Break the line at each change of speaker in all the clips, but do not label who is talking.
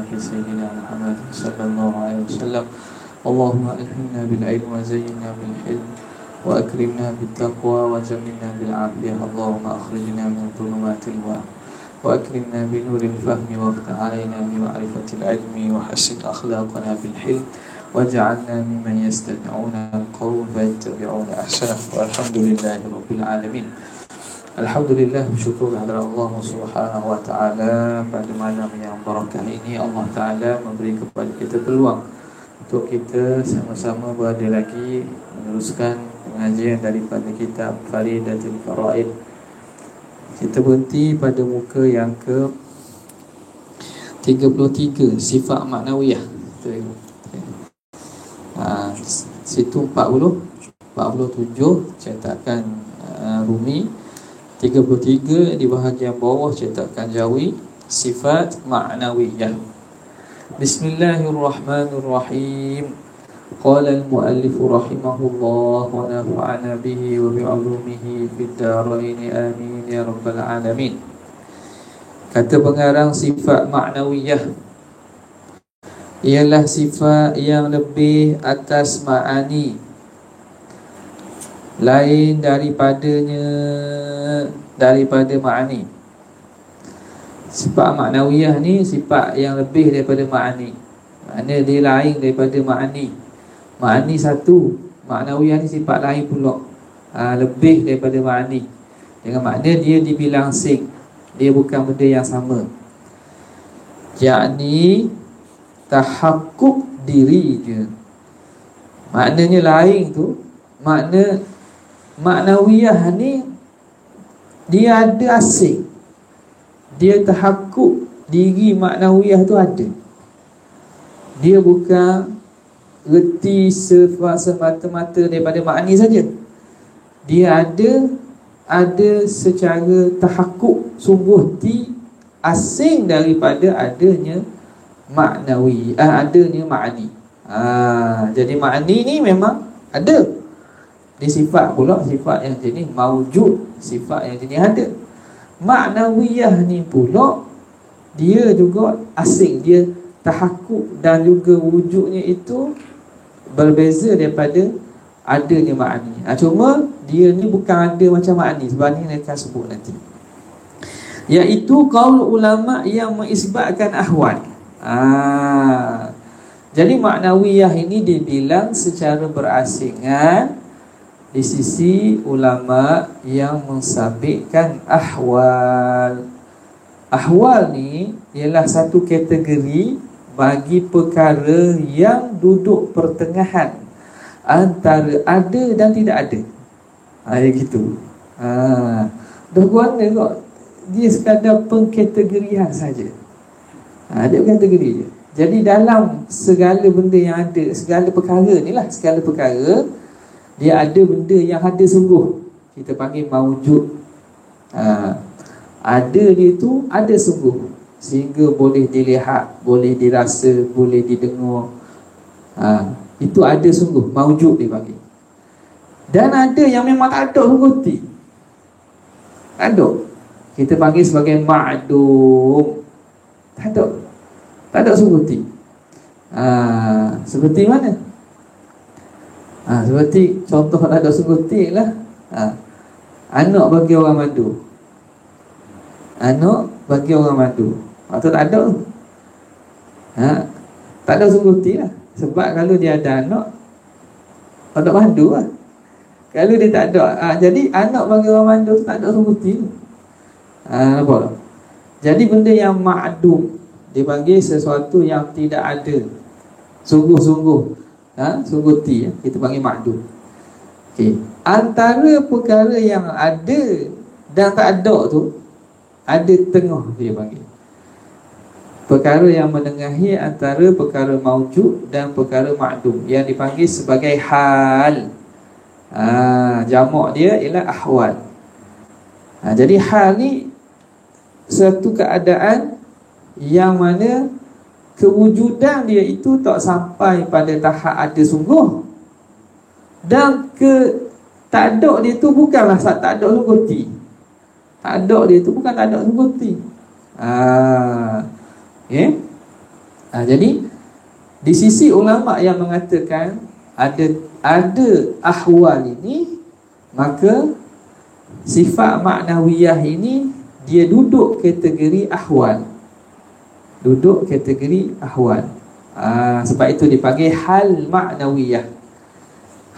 في سيدنا محمد صلى الله عليه وسلم. اللهم ألهمنا بالعلم وزينا بالحلم وأكرمنا بالتقوى وجملنا بالعافية. اللهم أخرجنا من ظلمات الوهم وأكرمنا بنور الفهم وافتح علينا بمعرفة العلم وحسن أخلاقنا بالحلم واجعلنا ممن يستمعون القول فيتبعون أحسنه. والحمد لله رب العالمين. Alhamdulillah, bersyukur kepada Allah Subhanahu wa taala pada malam yang barakah ini Allah taala memberi kepada kita peluang untuk kita sama-sama berada lagi meneruskan pengajian daripada kitab Faridatul Faraid. Kita berhenti pada muka yang ke 33, sifat maknawiyah. Situ 47 cetakan Rumi, 33 di bahagian bawah cetakan Jawi, sifat ma'nawiyah. Bismillahirrahmanirrahim. Qala al-muallif rahimahullah wa nafa'ana bihi wa bi'ulumihi fid dharain amin ya rabbal alamin. Kata pengarang, sifat ma'nawiyah ialah sifat yang lebih atas ma'ani, lain daripada ma'ani. Sifat maknawiyah ni sifat yang lebih daripada ma'ani. Maknanya dia lain daripada ma'ani. Ma'ani satu, maknawiyah ni sifat lain pula, lebih daripada ma'ani. Dengan makna dia dibilang sing, dia bukan benda yang sama. Yakni tahakkuk diri je. Maknanya lain tu, makna maknawiyah ni dia ada asing, dia tahakkuk diri maknawiyah tu ada. Dia bukan reti semata-mata daripada makni saja. Dia ada secara tahakkuk sungguh hati asing daripada adanya maknawi, adanya makni. Jadi makni ni memang ada. Dia sifat pula, sifat yang jenis maujud, sifat yang jenis ada. Maknawiyah ni pula dia juga asing, dia tahakkuk dan juga wujudnya itu berbeza daripada adanya makni. Cuma dia ni bukan ada macam makni, sebab ni saya akan sebut nanti. Iaitu qaul ulama yang mengisbatkan ahwal. Jadi maknawiyah ini dibilang secara berasingan di sisi ulama yang mensabitkan ahwal. Ahwal ni ialah satu kategori bagi perkara yang duduk pertengahan antara ada dan tidak ada. Gitu. Dah guna kok. Dia sekadar pengkategorian saja. Dia kategori je. Jadi dalam segala benda yang ada, segala perkara ni lah, segala perkara dia ada benda yang ada sungguh, kita panggil maujud. Ada dia tu ada sungguh, sehingga boleh dilihat, boleh dirasa, boleh didengar. Itu ada sungguh, maujud dia panggil. Dan ada yang memang tak ada sungguh ti, tak ada, kita panggil sebagai ma'dum. Tak ada sungguh ti. Seperti mana? Seperti contoh tak ada sungguh ti lah, anak bagi orang madu. Anak bagi orang madu, atau tak ada tu. Tak ada sungguh ti lah. Sebab kalau dia ada anak, ada madu lah. Kalau dia tak ada, jadi anak bagi orang madu tu tak ada sungguh ti. Nampak tak? Jadi benda yang ma'dum dipanggil sesuatu yang tidak ada sungguh-sungguh, sungguh ti, kita panggil ma'dum. Antara perkara yang ada dan tak ada tu, ada tengah dia panggil. Perkara yang menengahi antara perkara maujud dan perkara ma'dum, yang dipanggil sebagai hal. Jamak dia ialah ahwal. Jadi hal ni satu keadaan yang mana kewujudan dia itu tak sampai pada tahap ada sungguh, dan tak ada dia tu bukanlah tak ada sungguh ti. Tak ada dia tu bukan tak ada sungguh ti. Jadi di sisi ulama yang mengatakan ada ahwal ini, maka sifat maknawiyah ini dia duduk kategori ahwal. Duduk kategori ahwal. Sebab itu dipanggil hal maknawiyah.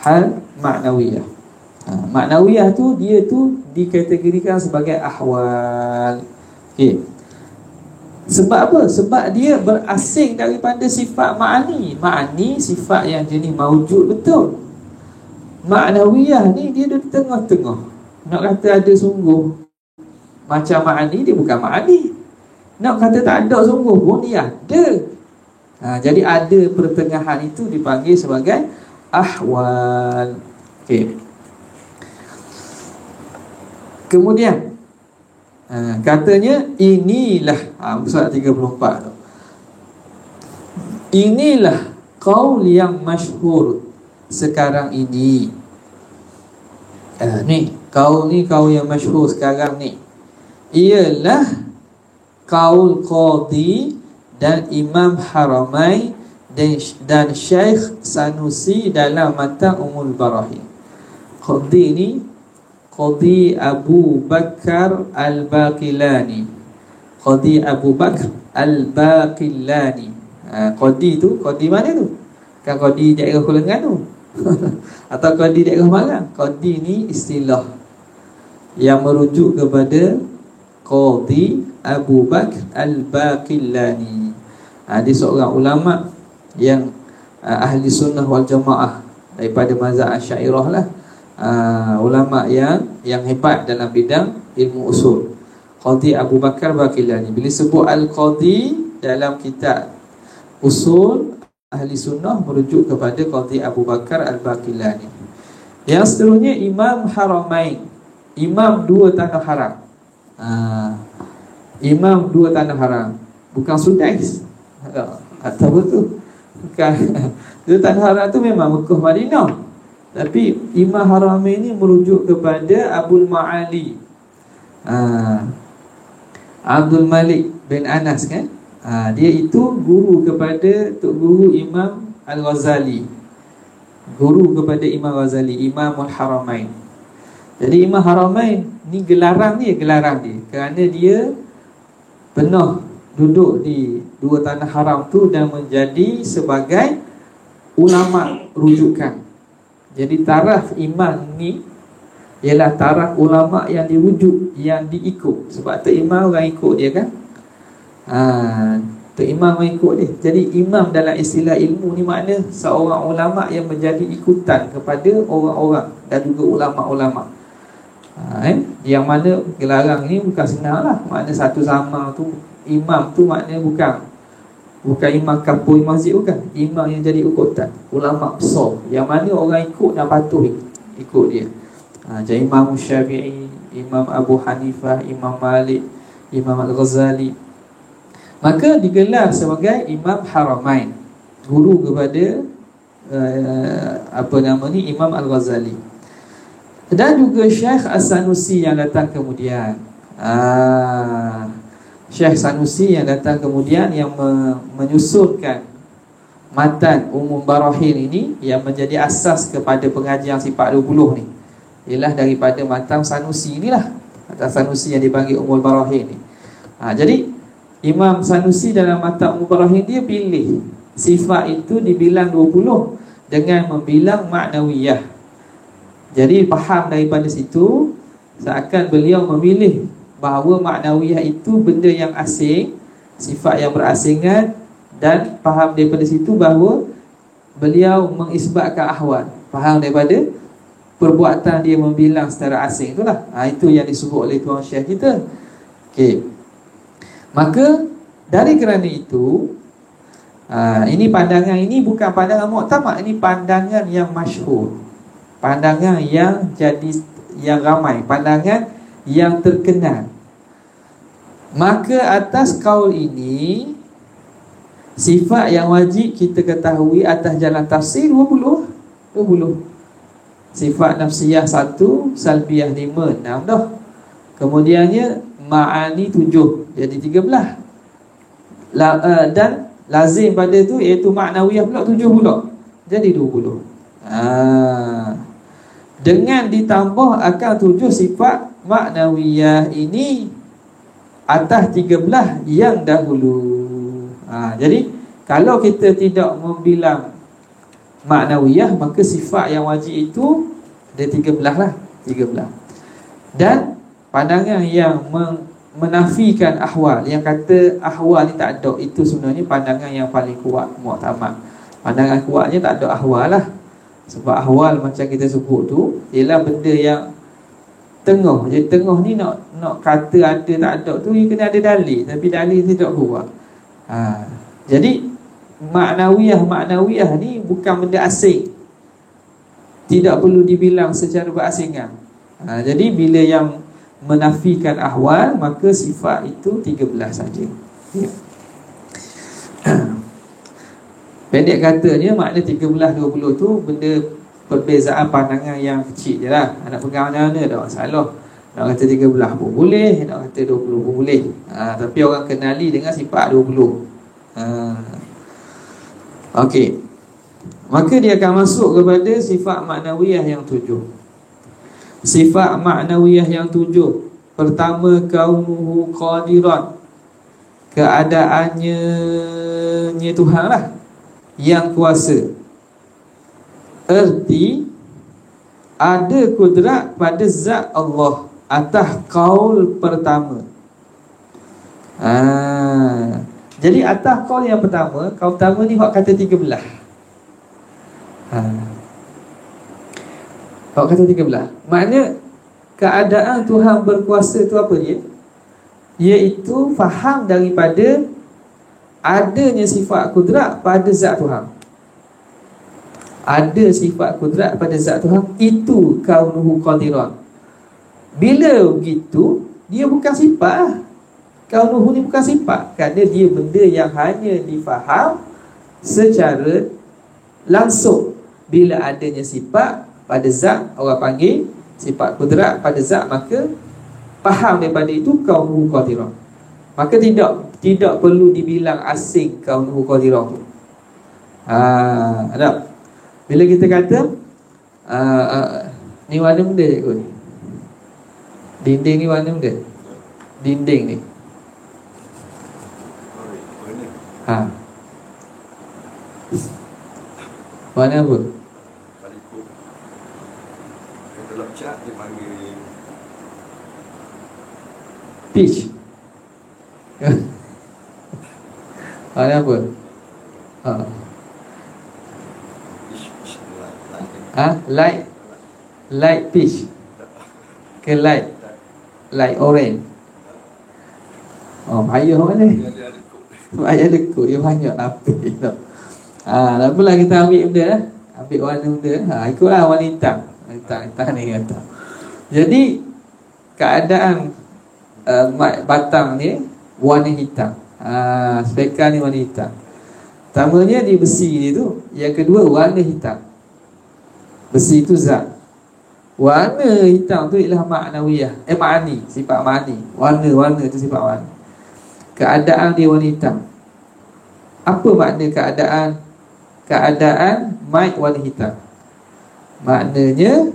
Hal maknawiyah. Maknawiyah tu dia tu dikategorikan sebagai ahwal. Okey. Sebab apa? Sebab dia berasing daripada sifat ma'ani. Ma'ani sifat yang jenis maujud betul. Maknawiyah ni dia di tengah-tengah. Nak kata ada sungguh macam ma'ani, dia bukan ma'ani. Nak kata tak ada sungguh pun dia ada. Jadi ada pertengahan itu dipanggil sebagai ahwal. Okey. Kemudian katanya inilah surat 34 tu. Inilah qaul yang masyhur sekarang ini. Ni qaul yang masyhur sekarang ni ialah qaul Qadhi dan Imam Haramain dan Syekh Sanusi dalam matan Ummul Barahin. Qadhi ni Qadhi Abu Bakar Al-Baqillani. Qadhi Abu Bakar Al-Baqillani. Qadhi tu, Qadhi mana tu? Kan Qadhi daerah Kulangan tu. Atau Qadhi daerah Malang. Qadhi ni istilah yang merujuk kepada Qadhi Abu Bakar Al-Baqillani. Dia seorang ulama yang ahli sunnah wal jamaah daripada mazhab Asy'ariyah lah. Ulama yang hebat dalam bidang ilmu usul. Qadhi Abu Bakar Baqillani. Bila sebut Al-Qadhi dalam kitab usul ahli sunnah merujuk kepada Qadhi Abu Bakar Al-Baqillani. Yang seterusnya Imam Haramain, imam dua tanah haram. Imam dua tanah haram, bukan Sudais atau betul, bukan. Dua tanah haram tu memang Mekah Madinah, tapi Imam Haramain ini merujuk kepada Abdul Ma'ali, Abdul Malik bin Anas kan. Dia itu guru kepada Tok Guru Imam Al-Ghazali, guru kepada Imam Ghazali, Imamul Haramain. Jadi Imam Haramain ni gelaran dia kerana dia pernah duduk di dua tanah haram tu dan menjadi sebagai ulama rujukan. Jadi taraf imam ni ialah taraf ulama yang dirujuk, yang diikut. Sebab tu imam orang ikut dia kan. Tu imam orang ikut dia. Jadi imam dalam istilah ilmu ni makna seorang ulama yang menjadi ikutan kepada orang-orang dan juga ulama-ulama. Yang mana gelarang ni bukan senang lah. Makna satu zaman tu imam tu makna bukan imam kampung masjid, bukan. Imam yang jadi ikutan, ulama besar yang mana orang ikut dan patuh ikut dia. Jadi Imam Syafi'i, Imam Abu Hanifah, Imam Malik, Imam Al-Ghazali, maka digelar sebagai Imam Haramain, guru kepada Imam Al-Ghazali. Dan juga Syekh As-Sanusi yang datang kemudian. Syekh Sanusi yang datang kemudian yang menyusunkan matan Ummul Barahin ini, yang menjadi asas kepada pengajian sifat 20 ni, ialah daripada matan Sanusi inilah. Matan Sanusi yang dipanggil Ummul Barahin ni. Jadi Imam Sanusi dalam matan Ummul Barahin dia pilih sifat itu dibilang 20 dengan membilang maknawiyah. Jadi faham daripada situ, seakan beliau memilih bahawa maknawiyah itu benda yang asing, sifat yang berasingan, dan faham daripada situ bahawa beliau mengisbatkan ahwal. Faham daripada perbuatan dia membilang secara asing itulah. Itu yang disebut oleh tuan Syekh kita. Okey. Maka dari kerana itu, ini pandangan ini bukan pandangan muktamad, ini pandangan yang masyhur, pandangan yang ramai, pandangan yang terkenal. Maka atas kaul ini, sifat yang wajib kita ketahui atas jalan tafsir 20. Sifat nafsiyah 1, salbiyah 5, 6 dah. Kemudiannya ma'ani 7, jadi 13. Dan
lazim pada tu iaitu ma'nawiyah pula 7 pula. Jadi 20. Dengan ditambah akan 7 sifat ma'nawiyah ini atas 13 yang dahulu. Jadi kalau kita tidak membilang ma'nawiyah, maka sifat yang wajib itu dia 13 lah, 13. Dan pandangan yang menafikan ahwal, yang kata ahwal ni tak ada, itu sebenarnya pandangan yang paling kuat, muktamad. Pandangan kuatnya tak ada ahwal lah. Sebab ahwal macam kita sebut tu ialah benda yang tengah. Jadi tengah ni nak kata ada tak ada tu, dia kena ada dalil, tapi dalil tidak kuat. Jadi maknawiyah ni bukan benda asing, tidak perlu dibilang secara berasingan. Jadi bila yang menafikan ahwal, maka sifat itu 13 saja. Pendek katanya, makna 13-20 tu benda perbezaan pandangan yang kecil je lah. Nak pegang mana tak masalah. Nak kata 13 pun boleh, nak kata 20 pun boleh. Tapi orang kenali dengan sifat 20. Okey. Maka dia akan masuk kepada sifat maknawiyah yang 7. Sifat maknawiyah yang 7. Pertama, kaunuhu qadiran. Keadaannya Tuhan lah yang kuasa. Erti ada kudrat pada zat Allah atas qaul pertama. Jadi atas qaul yang pertama, qaul pertama ni hak kata 13. Hak kata 13. Maknanya keadaan Tuhan berkuasa tu apa dia? Iaitu faham daripada adanya sifat kudrat pada zat Tuhan. Ada sifat kudrat pada zat Tuhan, itu kaunuhu qadiran. Bila begitu, dia bukan sifat lah. Kaunuhu ni bukan sifat, kerana dia benda yang hanya difaham secara langsung. Bila adanya sifat pada zat, orang panggil sifat kudrat pada zat, maka faham daripada itu kaunuhu qadiran. Maka tidak perlu dibilang asing kaunuhu qadiran tu. Ada. Bila kita kata ni warna benda cikgu ni, dinding ni warna benda, dinding ni warna apa? Kalau cat dia panggil peach. Warna apa? Light peach ke light orange. Bahaya orang ni. Bahaya lekuk. Dia banyak lapis tu. Tak apalah, kita ambil benda lah. Ambil warna benda. Ikutlah warna hitam. Hitam ni kata. Jadi keadaan batang ni warna hitam. Spekal ni warna hitam. Pertamanya di besi ni tu. Yang kedua warna hitam. Besi itu zat. Warna hitam tu ialah maknawiyah. Ma'ani, sifat ma'ani. Warna itu sifat warna. Keadaan dia warna hitam. Apa makna keadaan? Keadaan mic warna hitam. Maknanya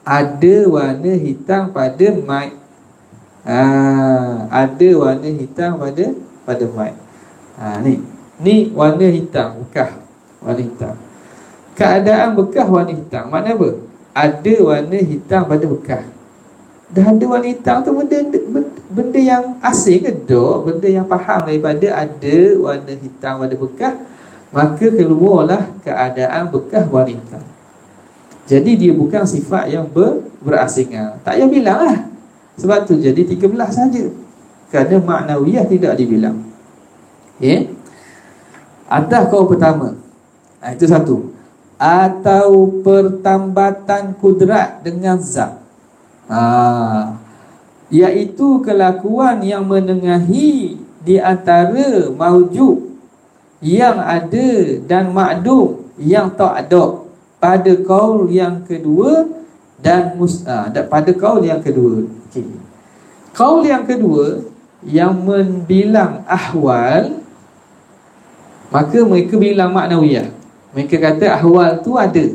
ada warna hitam pada mic. Ada warna hitam pada mic. Ni warna hitam, bekas warna hitam. Keadaan bekas warna hitam, makna apa? Ada warna hitam pada bekas. Dah ada warna hitam tu benda yang asing ke? Tak, benda yang faham daripada ada warna hitam pada bekas, maka keluarlah keadaan bekas warna hitam. Jadi dia bukan sifat yang berasingan. Tak payah bilang lah. Sebab tu jadi 13 saja. Kerana maknawiyah tidak dibilang. Atas kau pertama. Itu satu. Atau pertambatan kudrat dengan zat, iaitu kelakuan yang menengahi di antara maujud yang ada dan makdum yang tak ada, pada kaul yang kedua dan pada kaul yang kedua. Kaul yang kedua yang membilang ahwal Maka mereka bilang maknawiyah. Mereka kata ahwal tu ada,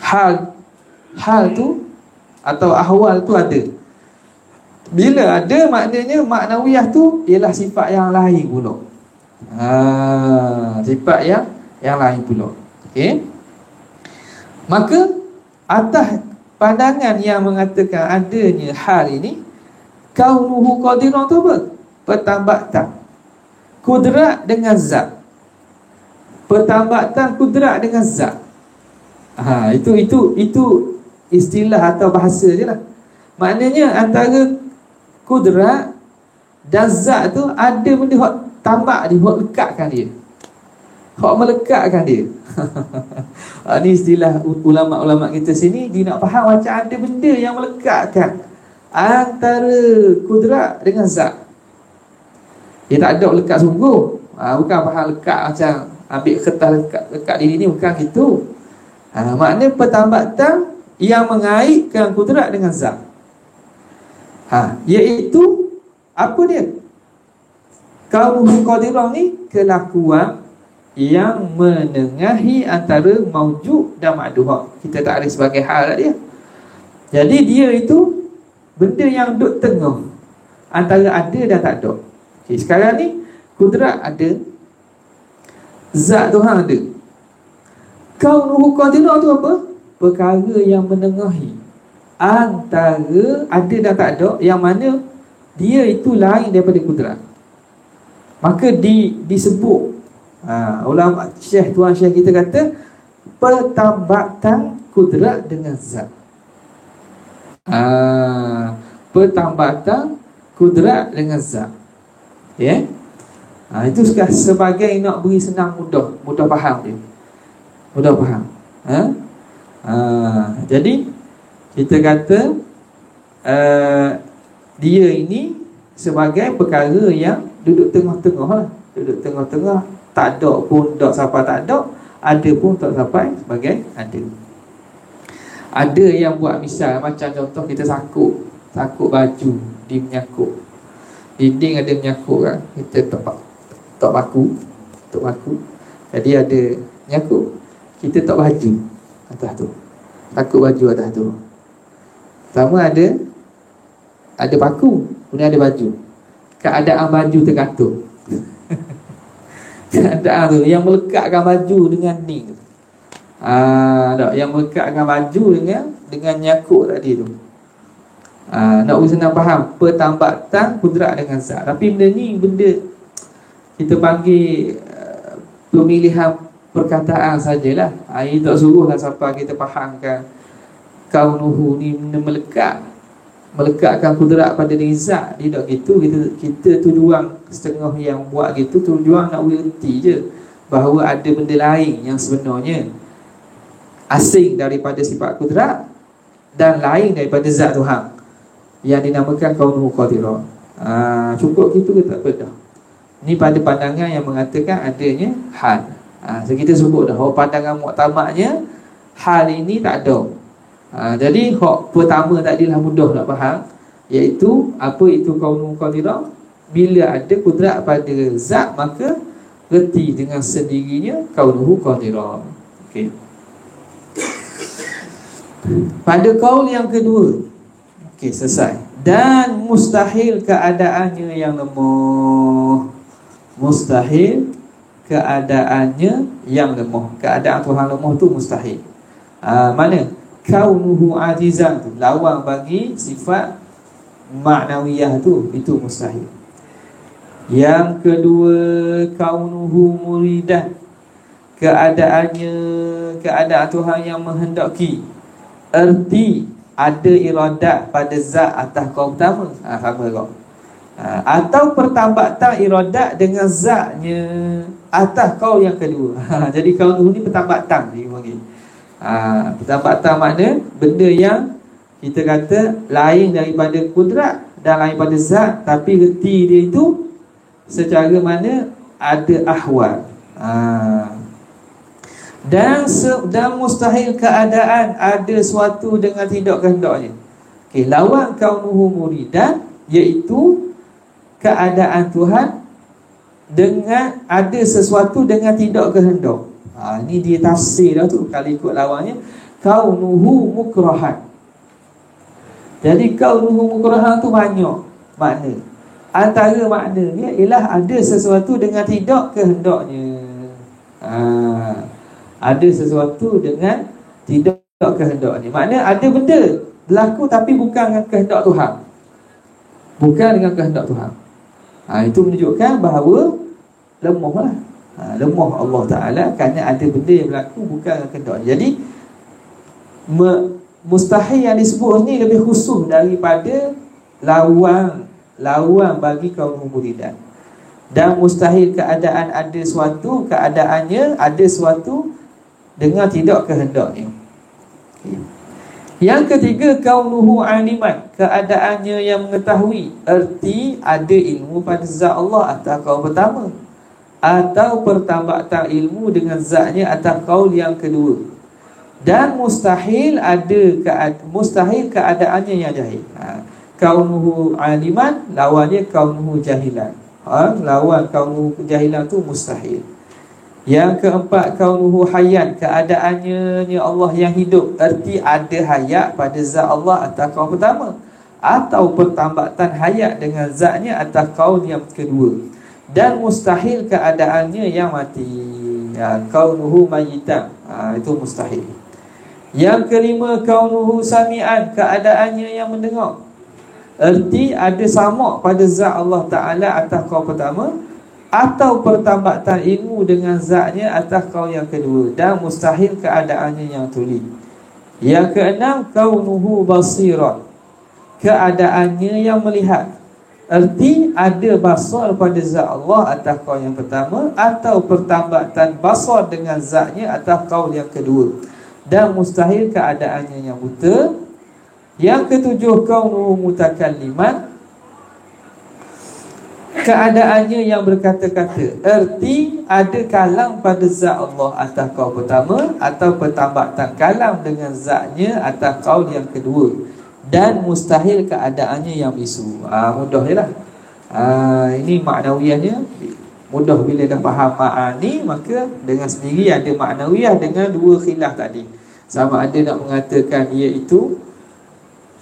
hal tu atau ahwal tu ada. Bila ada, maknanya maknawiyah tu ialah sifat yang lain pula. Sifat yang lain pula. Okey. Maka atas pandangan yang mengatakan adanya hal ini, kaunuhu qadirun tu apa? Pertambatan kudrat dengan zat. Pertambatan kudrat dengan zat. Itu istilah atau bahasa je lah. Maknanya antara kudrat dan zat tu ada benda hak tambah dia, hak lekatkan dia, hak melekatkan dia. Ni istilah ulama-ulama kita sini, dia nak faham macam ada benda yang melekatkan antara kudrat dengan zat. Dia tak ada lekat sungguh. Bukan faham lekat macam ambil kertas lekat diri ni, bukan gitu. Maknanya pertambatan yang mengaitkan kudrat dengan zat. Iaitu apa dia? Kaunuhu qadirun ni kelakuan yang menengahi antara maujud dan makduh. Kita takrif sebagai hal dia. Jadi dia itu benda yang duduk tengah antara ada dan tak ada. Okay, sekarang ni kudrat ada, zat Tuhan ada. Kaunuhu qadirun tu apa? Perkara yang menengahi antara ada dan tak ada, yang mana dia itu lain daripada kudrat. Maka disebut ulama syekh, tuan syekh kita kata pertambatan kudrat dengan zat. Pertambatan kudrat dengan zat. Ya. Itu sebagai nak beri senang, mudah faham dia. Mudah faham. Jadi kita kata dia ini sebagai perkara yang duduk tengah-tengah lah. Duduk tengah-tengah, tak ada pun tak sampai tak ada pun tak sampai sebagai ada. Ada yang buat misal macam contoh kita sakut baju di menyakut. Dinding ada menyakut kan, kita tok baku. Jadi ada menyakut, kita tok baju atas tu. Takut baju atas tu. Pertama ada paku, kemudian ada baju. Keadaan baju tergantung. Keadaan tu yang melekatkan baju dengan ni tu. Yang melekatkan baju dengan nyakut tadi tu. Nak usaha nak faham pertambatan kudrat dengan zat. Tapi benda ni benda kita panggil pemilihan perkataan sajalah. Ini tak suruhlah sampai kita fahamkan kaunuhu ni melekatkan kudrat pada diri zat. Dia tak gitu. Kita tujuan setengah yang buat gitu, tujuan nak berhenti je bahawa ada benda lain yang sebenarnya asing daripada sifat kudrat dan lain daripada zat Tuhan yang dinamakan kaunuhu qadirun. Cukup gitu ke tak apa dah. Ni pada pandangan yang mengatakan adanya hal. So kita sebut dah, pandangan muktamadnya hal ini tak ada. Jadi hak pertama tadilah mudah nak faham, iaitu apa itu kaunuhu qadirun. Bila ada kudrat pada zat, maka reti dengan sendirinya kaunuhu qadirun. Okey. Pada kaul yang kedua, okey, selesai. Dan mustahil keadaannya yang lemah. Mustahil keadaannya yang lemah. Keadaan Tuhan lemah tu mustahil. Mana? Kaunuhu ajizan tu lawan bagi sifat maknawiyah tu, itu mustahil. Yang kedua, kaunuhu muridan. Keadaan Tuhan yang menghendaki. Erti ada iradat pada zat atas kaum pertama. Sama kau. Atau pertambatan iradat dengan zatnya atas kaum yang kedua. Jadi kaunuhu ni pertambatan dia panggil. Pertambatan makna benda yang kita kata lain daripada kudrat dan lain pada zat, tapi reti dia itu secara mana ada ahwal. Dan mustahil keadaan ada suatu dengan tidak kehendaknya. Okey, lawan kaunuhu muridan, iaitu keadaan Tuhan dengan ada sesuatu dengan tidak kehendak. Ini dia tafsir dah tu. Kalau ikut lawannya, kaunuhu mukrahan. Jadi kaunuhu mukrahan tu banyak makna. Antara maknanya ialah ada sesuatu dengan tidak kehendaknya. Ada sesuatu dengan tidak kehendaknya. Maknanya ada benda berlaku tapi bukan dengan kehendak Tuhan. Bukan dengan kehendak Tuhan. Itu menunjukkan bahawa lemahlah. Lemah Allah Ta'ala kerana ada benda yang berlaku bukan dengan kehendaknya. Jadi mustahil yang disebut ni lebih khusus daripada lawan bagi kaum muridan. Dan mustahil keadaan ada suatu, keadaannya ada suatu dengan tidak kehendaknya. Yang ketiga, kaunuhu aliman, keadaannya yang mengetahui, erti ada ilmu pada zat Allah atas kaul pertama, atau pertambatan ilmu dengan zatnya atas kaul yang kedua. Dan mustahil keadaannya yang jahil. Kaunuhu aliman, lawannya kaunuhu jahilan. Lawan kaunuhu jahilan tu mustahil. Yang keempat, kaunuhu hayat, keadaannya Allah yang hidup, erti ada hayat pada zat Allah atas kaul pertama, atau pertambatan hayat dengan zatnya atas kaul yang kedua. Dan mustahil keadaannya yang mati. Kaunuhu mayitan, itu mustahil. Yang kelima, kaunuhu sami'an, keadaannya yang mendengar, erti ada sama pada zat Allah Ta'ala atas kaul pertama, atau pertambatan ilmu dengan zatnya atas kaul yang kedua. Dan mustahil keadaannya yang tuli. Yang keenam, kaunuhu basiran, keadaannya yang melihat, erti ada basar pada zat Allah atas kaul yang pertama, atau pertambatan basar dengan zatnya atas kaul yang kedua. Dan mustahil keadaannya yang buta. Yang ketujuh, kaunuhu mutakalliman, keadaannya yang berkata-kata, erti ada kalam pada zat Allah atas kaul pertama, atau pertambatan kalam dengan zatnya atas kaul yang kedua. Dan mustahil keadaannya yang bisu. Mudah je lah. Ini maknawiyahnya mudah. Bila dah faham ma'ani, maka dengan sendiri ada maknawiyah dengan dua khilaf tadi. Sama ada nak mengatakan iaitu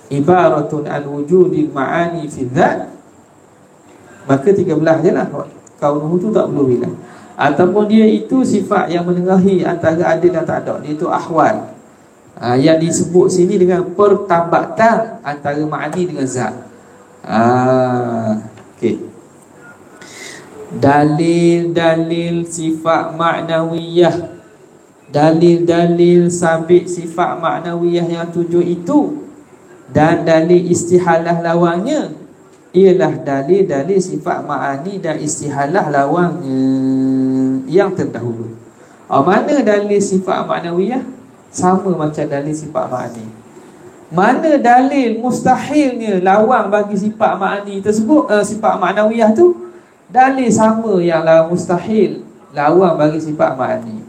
ibaratun an wujudil ma'ani fi dzat, maka 13 je lah. Kaunuhu tu tak perlu bilang. Ataupun dia itu sifat yang menengahi antara ada dan tak ada, iaitu ahwal. Yang disebut sini dengan pertambatan antara ma'ani dengan zat. Okey. Dalil-dalil sifat ma'nawiyah, dalil-dalil sabit sifat ma'nawiyah yang 7 itu, dan dalil istihalah lawannya ialah dalil-dalil sifat ma'ani dan istihalah lawannya yang terdahulu. Mana dalil sifat ma'nawiyah? Sama macam dalil sifat ma'ani. Mana dalil mustahilnya lawan bagi sifat ma'ani tersebut, sifat ma'nawiyah tu, dalil sama yang mustahil lawan bagi sifat ma'ani.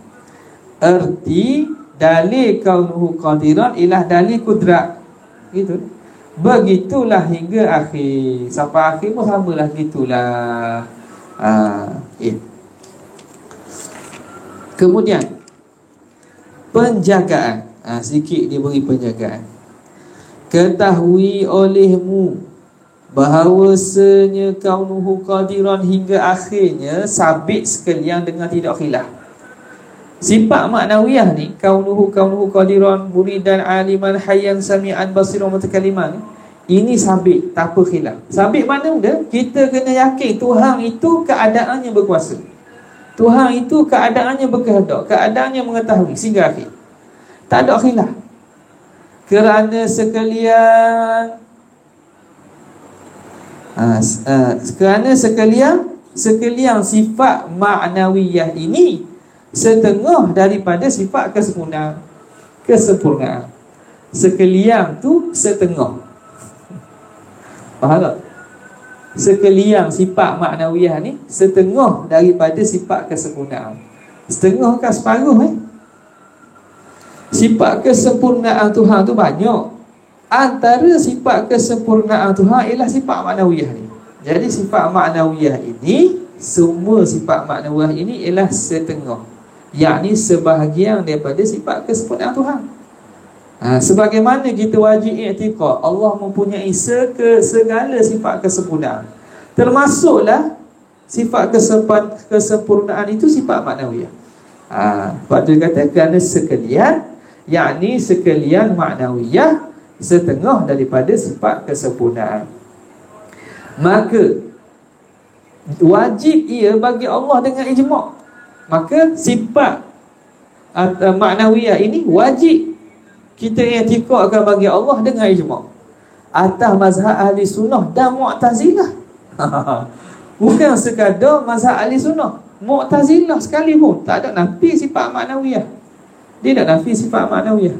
Erti dalil kaunuhu qadiran ialah dalil kudrat. Gitu. Begitulah hingga akhir. Sampai akhir pun samalah gitulah. Kemudian penjagaan. Sikit dia beri penjagaan. Ketahui olehmu bahawasanya kaunuhu qadiran hingga akhirnya sabit sekalian dengan tidak khilaf. Sifat maknawiyah ni, kaunuhu qadiran, muridan, aliman, hayyan, sami'an, basiran, mutakalliman, ini sabit, tak apa khilaf. Sabit mana dah? Kita kena yakin Tuhan itu keadaannya berkuasa, Tuhan itu keadaannya berkehendak, keadaannya mengetahui sehingga akhir. Tak ada khilaf. Kerana sekalian sifat maknawiyah ini setengah daripada sifat kesempurnaan. Sekalian tu setengah. Faham tak? Sekalian sifat maknawiyah ni setengah daripada sifat kesempurnaan. Setengah kan separuh Sifat kesempurnaan Tuhan tu banyak. Antara sifat kesempurnaan Tuhan ialah sifat maknawiyah ni. Jadi sifat maknawiyah ini semua sifat maknawiyah ini ialah setengah, yakni sebahagian daripada sifat kesempurnaan Tuhan. Sebagaimana kita wajib i'tiqad Allah mempunyai segala sifat kesempurnaan, termasuklah sifat kesempurnaan itu sifat maknawiyah. Sebab tu kata kerana sekalian, yakni sekalian maknawiyah setengah daripada sifat kesempurnaan, maka wajib ia bagi Allah dengan ijma'. Maka sifat maknawiyah ini wajib kita i'tiqadkan bagi Allah dengan ijma'. Atas mazhab ahli sunnah dan mu'tazilah. Bukan sekadar mazhab ahli sunnah, mu'tazilah sekalipun tak ada nafi sifat maknawiyah. Dia tak nafi sifat maknawiyah.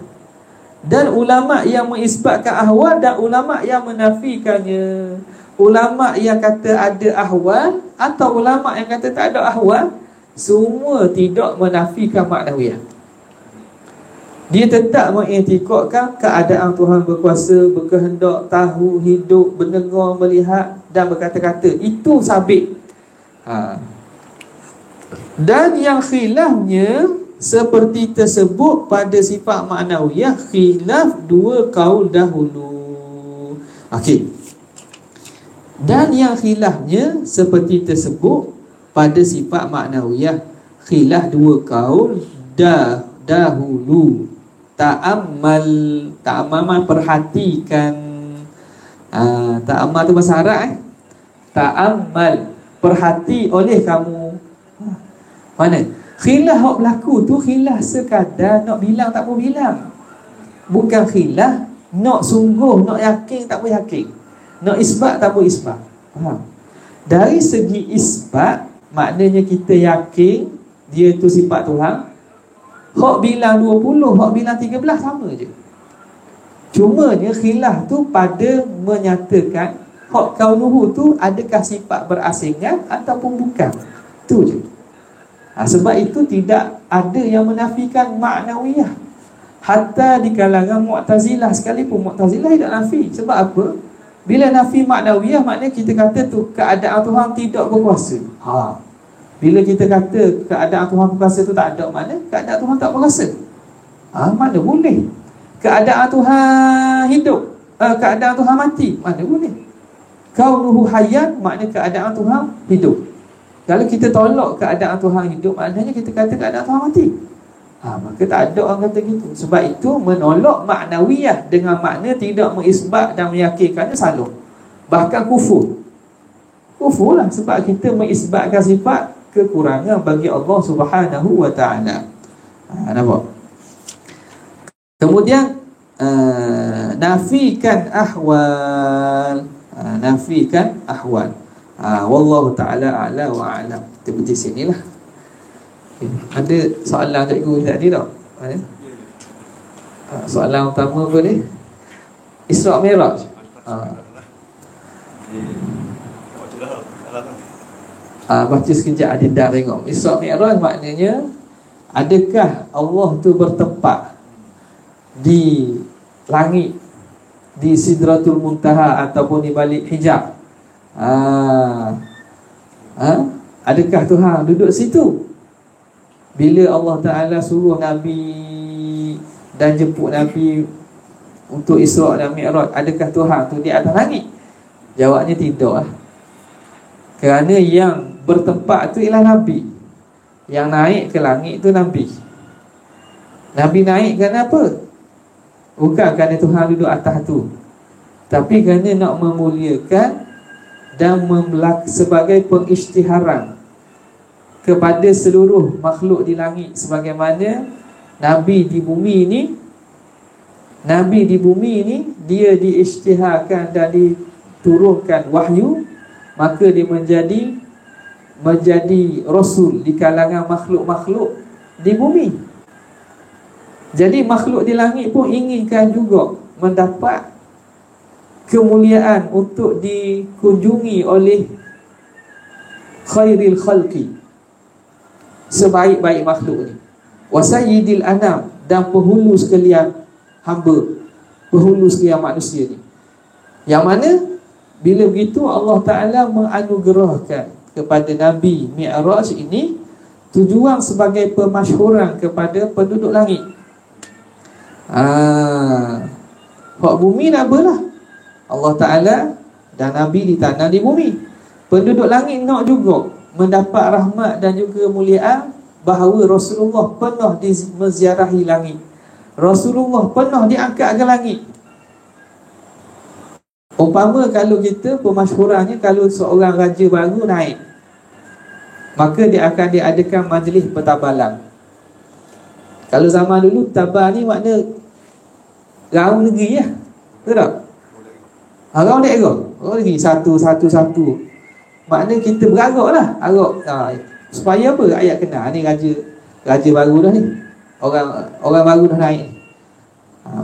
Dan ulama' yang mengisbatkan ahwal dan ulama' yang menafikannya, ulama' yang kata ada ahwal atau ulama' yang kata tak ada ahwal, semua tidak menafikan maknawiyah. Dia tetap mengiktikadkan keadaan Tuhan berkuasa, berkehendak, tahu, hidup, mendengar, melihat dan berkata-kata. Itu sabit. Dan yang khilafnya seperti tersebut pada sifat maknawiyah, khilaf dua kaul dahulu. Okey. Dan yang khilafnya seperti tersebut pada sifat maknawiyah, khilaf dua kaul dahulu. Ta'ammal perhatikan. Ta'ammal tu bahasa Arab Ta'ammal, perhati oleh kamu. Mana? Khilaf yang berlaku tu khilaf sekadar nak bilang tak mau bilang. Bukan khilaf nak sungguh, nak yakin tak mau yakin, nak isbat tak mau isbat. Faham? Dari segi isbat, maknanya kita yakin dia tu sifat Tuhan. Hak bilang 20, hak bilang 13 sama je. Cumanya khilaf tu pada menyatakan hak kaunuhu tu adakah sifat berasingan ataupun bukan. Tu je. Sebab itu tidak ada yang menafikan maknawiyah. Hatta di kalangan Mu'tazilah sekalipun, Mu'tazilah tidak nafi. Sebab apa? Bila nafi maknawiyah, maknanya kita kata tu keadaan Tuhan tidak berkuasa. Bila kita kata keadaan Tuhan berkuasa tu tak ada, mana keadaan Tuhan tak berkuasa? Mana boleh? Keadaan Tuhan hidup, keadaan Tuhan mati, mana boleh? Kaunuhu hayyan, maknanya keadaan Tuhan hidup. Kalau kita tolak keadaan Tuhan hidup, maknanya kita kata keadaan Tuhan mati. Maka tak ada orang kata gitu. Sebab itu menolak maknawiyah dengan makna tidak mengisbat dan meyakinkannya salah. Bahkan kufur. Kufur lah, sebab kita mengisbatkan sifat kekurangan bagi Allah Subhanahu wa ta'ala. Nampak? Kemudian nafikan ahwal. Nafikan ahwal. Wallahu ta'ala a'la wa a'lam. Kita berhenti sinilah. Ada soalan cikgu tadi tak? Soalan utama apa ni? Isra' Mi'raj. Baca sekejap adindah tengok. Isra' Mi'raj maknanya, adakah Allah tu bertempat di langit, di Sidratul Muntaha ataupun di balik hijab? Adakah Tuhan duduk situ? Bila Allah Ta'ala suruh Nabi dan jemput Nabi untuk Isra' dan Mi'raj, adakah Tuhan tu di atas langit? Jawabnya tidak. Kerana yang bertempat tu ialah Nabi. Yang naik ke langit tu Nabi. Nabi naik kerana apa? Bukan kerana Tuhan duduk atas tu, tapi kerana nak memuliakan dan sebagai pengisytiharan kepada seluruh makhluk di langit. Sebagaimana Nabi di bumi ini dia diisytiharkan dan diturunkan wahyu, maka dia menjadi rasul di kalangan makhluk-makhluk di bumi. Jadi makhluk di langit pun inginkan juga mendapat kemuliaan untuk dikunjungi oleh khairil khalqi, sebaik-baik makhluk ni, wa sayyidil anam, dan penghulu sekalian hamba, penghulu sekalian manusia ni. Yang mana bila begitu Allah Ta'ala menganugerahkan kepada Nabi Mi'raj ini tujuan sebagai pemasyhuran kepada penduduk langit. Hak bumi nak apalah? Allah Ta'ala dan Nabi ditanam di bumi. Penduduk langit nak juga mendapat rahmat dan juga kemuliaan bahawa Rasulullah pernah menziarahi langit. Rasulullah pernah diangkat ke langit. Umpama kalau kita pemasyhurannya, kalau seorang raja baru naik, maka dia akan diadakan majlis pertabalan. Kalau zaman dulu tabal ni makna raung negeri ya. Betul tak? Raung daerah. Raung negeri satu. Makna kita beragak lah. Supaya apa? Rakyat kenal ni raja baru dah ni. Orang baru dah naik.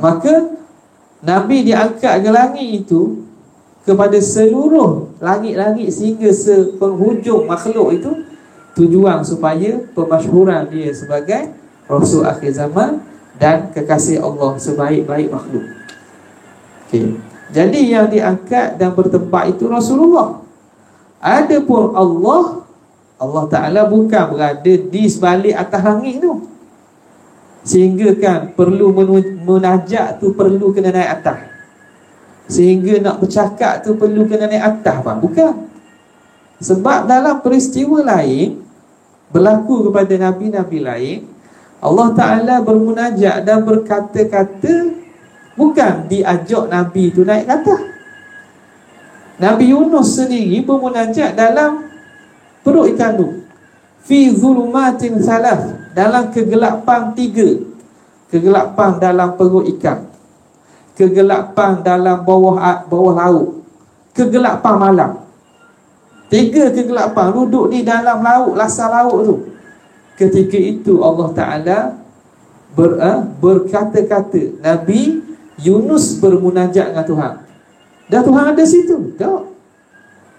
Maka Nabi diangkat ke langit itu kepada seluruh langit-langit sehingga sepenghujung makhluk itu, tujuan supaya pemasyhuran dia sebagai Rasul akhir zaman dan kekasih Allah sebaik-baik makhluk. Jadi yang diangkat dan bertempat itu Rasulullah. Adapun Allah Ta'ala bukan berada di sebalik atas langit tu, sehingga kan perlu munajat tu perlu kena naik atas, sehingga nak bercakap tu perlu kena naik atas pun. Bukan. Sebab dalam peristiwa lain berlaku kepada Nabi-Nabi lain, Allah Ta'ala bermunajat dan berkata-kata bukan diajak Nabi tu naik ke atas. Nabi Yunus sendiri bermunajat dalam perut ikan tu, fi zulumatin salas, dalam kegelapan 3. Kegelapan dalam perut ikan, kegelapan dalam bawah laut, kegelapan malam. 3 kegelapan duduk di dalam laut, lasar laut tu. Ketika itu Allah Ta'ala berkata-kata, Nabi Yunus bermunajat dengan Tuhan. Dan Tuhan ada situ? Tak.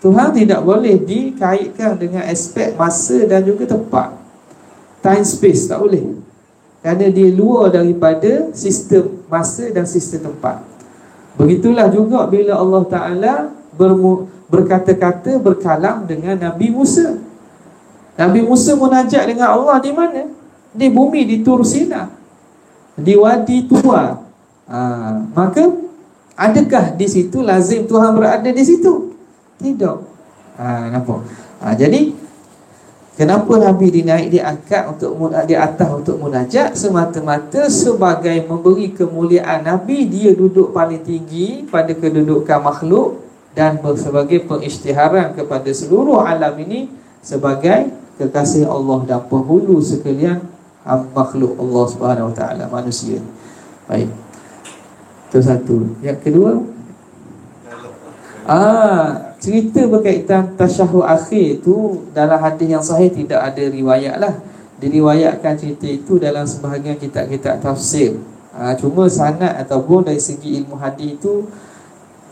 Tuhan tidak boleh dikaitkan dengan aspek masa dan juga tempat. Time space tak boleh, kerana dia luar daripada sistem masa dan sistem tempat. Begitulah juga bila Allah Ta'ala berkata-kata, berkalam dengan Nabi Musa. Nabi Musa munajat dengan Allah di mana? Di bumi, di Tur Sina, di Wadi Tuwa. Maka adakah di situ lazim Tuhan berada di situ? Tidak. Nampak? Jadi kenapa Nabi diangkat untuk di atas untuk munajat? Semata-mata sebagai memberi kemuliaan Nabi, dia duduk paling tinggi pada kedudukan makhluk, dan sebagai pengisytiharan kepada seluruh alam ini sebagai kekasih Allah dan penghulu sekalian makhluk Allah Subhanahu Wa Taala, manusia. Baik. Itu satu. Yang kedua, cerita berkaitan tasyahud akhir itu dalam hadis yang sahih tidak ada riwayat lah. Diriwayatkan cerita itu dalam sebahagian kitab-kitab tafsir. Cuma sanad ataupun dari segi ilmu hadis itu,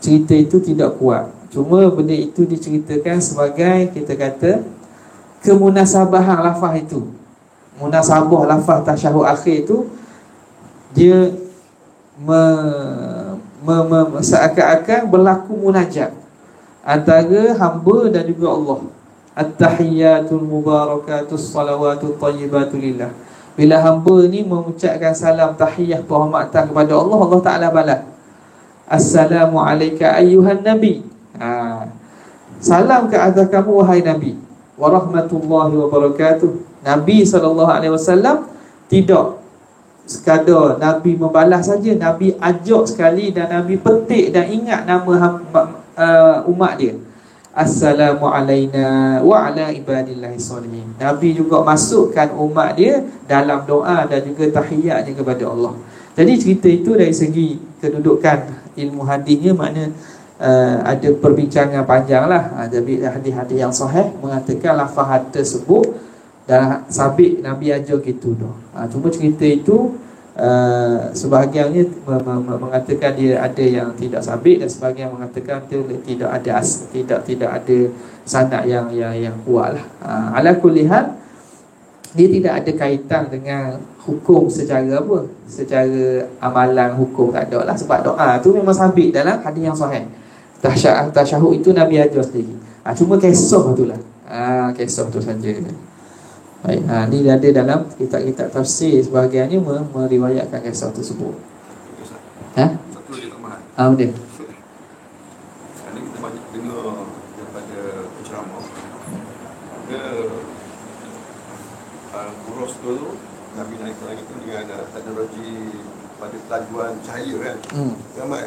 cerita itu tidak kuat. Cuma benda itu diceritakan sebagai, kita kata, kemunasabahan lafaz itu. Munasabah lafaz tasyahud akhir itu, dia seakan-akan berlaku munajat antara hamba dan juga Allah. At-tahiyyatul mubarakatus salawatul thayyibatu lillah. Bila hamba ni mengucapkan salam tahiyah penghormatan kepada Allah, Allah Ta'ala balas, Assalamu alayka ayyuhan nabi. Salam ke atas kamu wahai Nabi, wa rahmatullahi wa barakatuh. Nabi SAW tidak sekadar Nabi membalas saja, Nabi ajak sekali dan Nabi petik dan ingat nama umat dia. Assalamu alayna wa ala ibadillahi salihin. Nabi juga masukkan umat dia dalam doa dan juga tahiyatnya kepada Allah. Jadi cerita itu dari segi kedudukan ilmu hadisnya, makna ada perbincangan panjang lah. Jadi hadis-hadis yang sahih mengatakan lafaz tersebut dan sabit Nabi ajar gitu dah. Cuma cerita itu sebahagiannya mengatakan dia ada yang tidak sabit, dan sebahagian mengatakan dia tidak ada sanad yang kuat lah. Ala kulli hal, dia tidak ada kaitan dengan hukum secara apa, secara amalan hukum tak ada lah, sebab doa tu memang sabit dalam hadis yang sahih. Tasyahud itu Nabi ajar sendiri. Cuma kisah tu lah. Kisah tu saja. Baik, ni ada dalam kitab-kitab tafsir, sebahagiannya meriwayatkan kisah tersebut.
Satu lagi tambahan.
Dia.
Ini kita banyak dengar daripada penceramah. Dia Buros tu Nabi naik ke langit tu dengan teknologi pada kelajuan cahaya kan. Ramai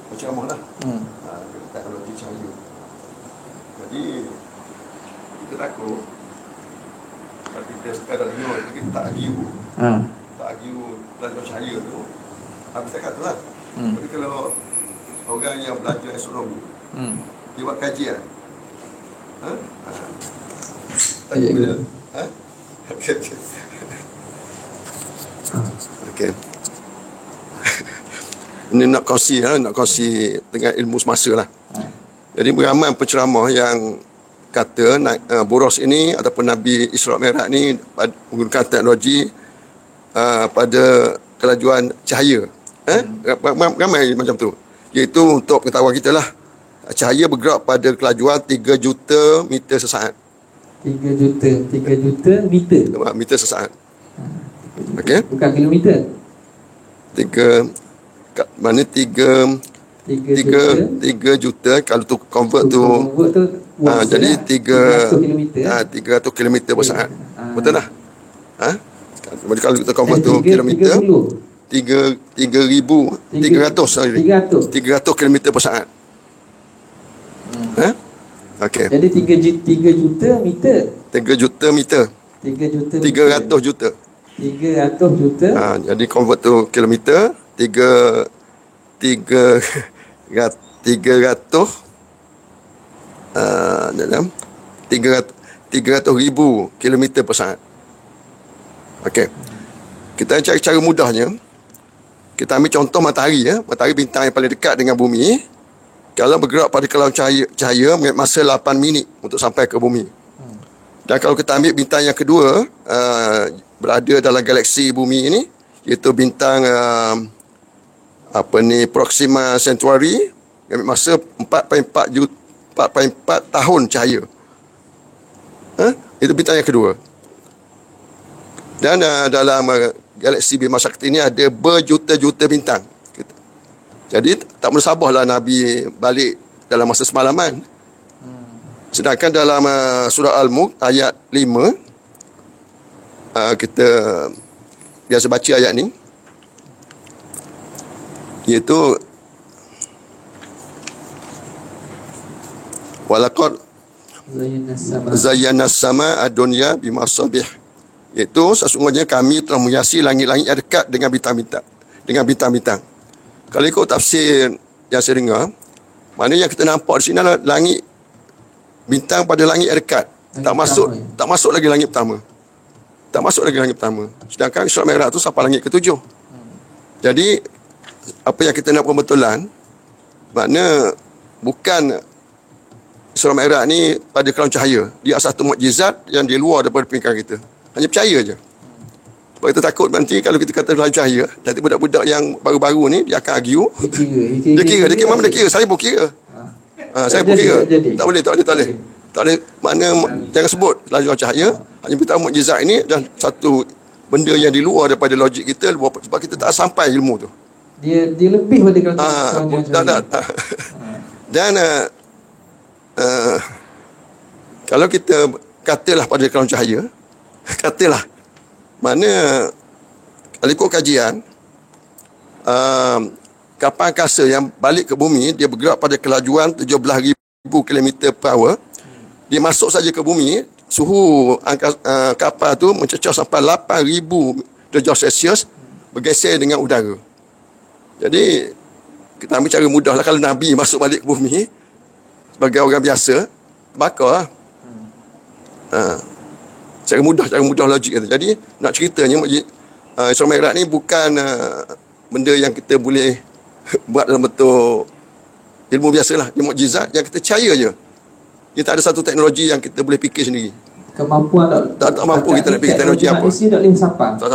penceramah lah. Teknologi cahaya. Jadi kita takut kalau kita sekadar dengar, kita tak argue. Tak argue kelajuan cahaya tu. Habis cakap tu lah. Jadi kalau orang yang belajar astronomi, dia buat kajian. Tanya bila? Okey. Ini nak kongsi dengan ilmu semasa lah. Jadi beramai penceramah yang kata Buros ini ataupun Nabi Isra' Mi'raj ni menggunakan teknologi pada kelajuan cahaya. Ramai macam tu. Iaitu untuk pengetahuan kita lah, cahaya bergerak pada kelajuan 3 juta meter sesaat.
3 juta meter.
Meter sesaat. Okey.
Bukan kilometer.
3 juta kalau tu convert tu jadi 300 km per saat. Betul tak? Kalau kita convert tu kilometer 300 km per saat. Okey.
Jadi 3 juta meter.
3 juta meter. 300 juta.
300 juta.
Jadi convert tu kilometer 300 dalam 300,000 kilometer per saat. Okey. Kita cari cara mudahnya. Kita ambil contoh matahari ya. Matahari bintang yang paling dekat dengan bumi. Kalau bergerak pada kelajuan cahaya masa 8 minit untuk sampai ke bumi. Dan kalau kita ambil bintang yang kedua berada dalam galaksi bumi ini, iaitu bintang Proxima Centauri, ambil masa 4.4 tahun cahaya. Itu bintang yang kedua. Dan dalam galaksi Bima Sakti ini ada berjuta-juta bintang. Jadi tak musabahlah Nabi balik dalam masa semalaman. Sedangkan dalam surah Al-Mulk ayat 5, kita biasa baca ayat ni, iaitu walaqad zayyana sama ad-dunya bimasabih, iaitu sesungguhnya kami telah menghiasi langit-langit yang dekat dengan bintang-bintang. Kalau ikut tafsir yang saya dengar, mana yang kita nampak di sini adalah langit, bintang pada langit yang dekat. Tak masuk lagi langit pertama. Sedangkan Isra' Mi'raj tu sampai langit ke-7. Jadi apa yang kita nak pembetulan, makna bukan Isra' Mi'raj ni pada kelajuan cahaya. Dia satu mukjizat yang di luar daripada pemikiran kita. Hanya percaya je. Sebab kita takut nanti kalau kita kata kelajuan cahaya, nanti budak-budak yang baru-baru ni dia akan argue. Dia kira. Saya pun kira. Saya pun kira. Tak boleh. Makna jangan sebut kelajuan cahaya. Hanya kita mukjizat ini dan satu benda yang di luar daripada logik kita, sebab kita tak sampai ilmu tu.
Dia lebih pada kelajuan cahaya.
Dan kalau kita katalah pada kelajuan cahaya, katalah, mana kalau ikut kajian, kapal angkasa yang balik ke bumi, dia bergerak pada kelajuan 17,000 km per hour. Dia masuk saja ke bumi, suhu kapal tu mencecah sampai 8,000 darjah Celsius, bergeser dengan udara. Jadi kita ambil cara mudah lah. Kalau Nabi masuk balik ke bumi sebagai orang biasa, bakar lah. Cara mudah logik kata. Jadi nak ceritanya Isra' Mi'raj ni bukan benda yang kita boleh buat dalam bentuk ilmu biasalah. Dia mukjizat yang kita percaya je. Dia tak ada satu teknologi yang kita boleh fikir sendiri.
Kemampuan
tak mampu kita nak fikir teknologi apa.
Manusia tak boleh sampai.
Tak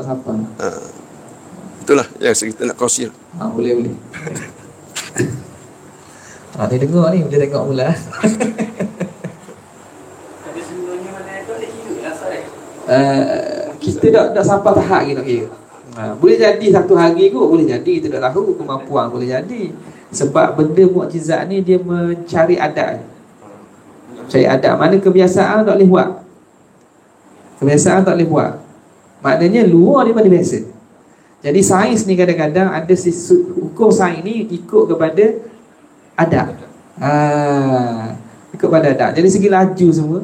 sampai. Itulah yang kita nak kongsi.
Boleh. Ni dengar ni, boleh tengok pula.
Tapi sebelumnya mana itu ada kira lah saya.
Kita tak sampai tahap kita kira. Boleh jadi satu hari kot, boleh jadi kita tak tahu kemampuan, boleh jadi. Sebab benda mukjizat ni dia mencari adat. Cari adat, mana kebiasaan tak boleh buat. Kebiasaan tak boleh buat. Maknanya luar daripada biasa. Jadi sains ni kadang-kadang ada hukum sains ni ikut kepada adat. Ikut pada adat. Jadi segi laju semua,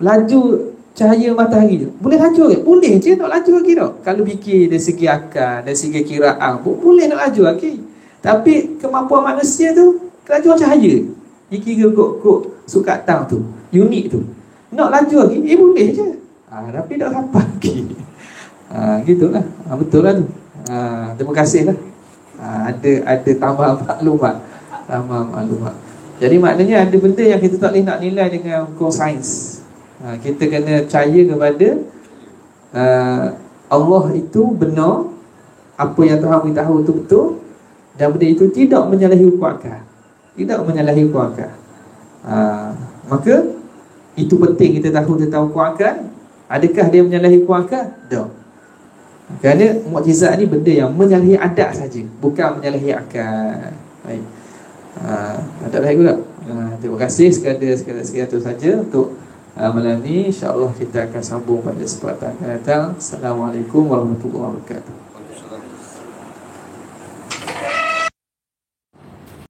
laju cahaya matahari tu boleh laju ke? Boleh je nak laju lagi tau. Kalau fikir dari segi akal, dari segi kiraan pun boleh nak laju lagi. Tapi kemampuan manusia tu kelajuan cahaya. Kira kok sukatan tu, unit tu. Nak laju lagi, boleh je. Tapi tak sampai lagi. Gitulah. Betul lah tu. Terima kasih lah. Ada tambahan maklumat. Jadi maknanya ada benda yang kita tak boleh nak nilai dengan hukum sains. Kita kena percaya kepada Allah itu benar. Apa yang Tuhan beritahu itu betul. Dan benda itu tidak menyalahi hukum akal. Tidak menyalahi hukum akal. Maka itu penting kita tahu tentang hukum akal. Adakah dia menyalahi hukum akal? Tak. Kerana mukjizat ni benda yang menyalahi adat saja, bukan menyalahi akal. Baik. Tak lagi pula. Terima kasih sekadar itu saja untuk malam ni. InsyaAllah kita akan sambung pada kesempatan akan datang. Assalamualaikum warahmatullahi wabarakatuh.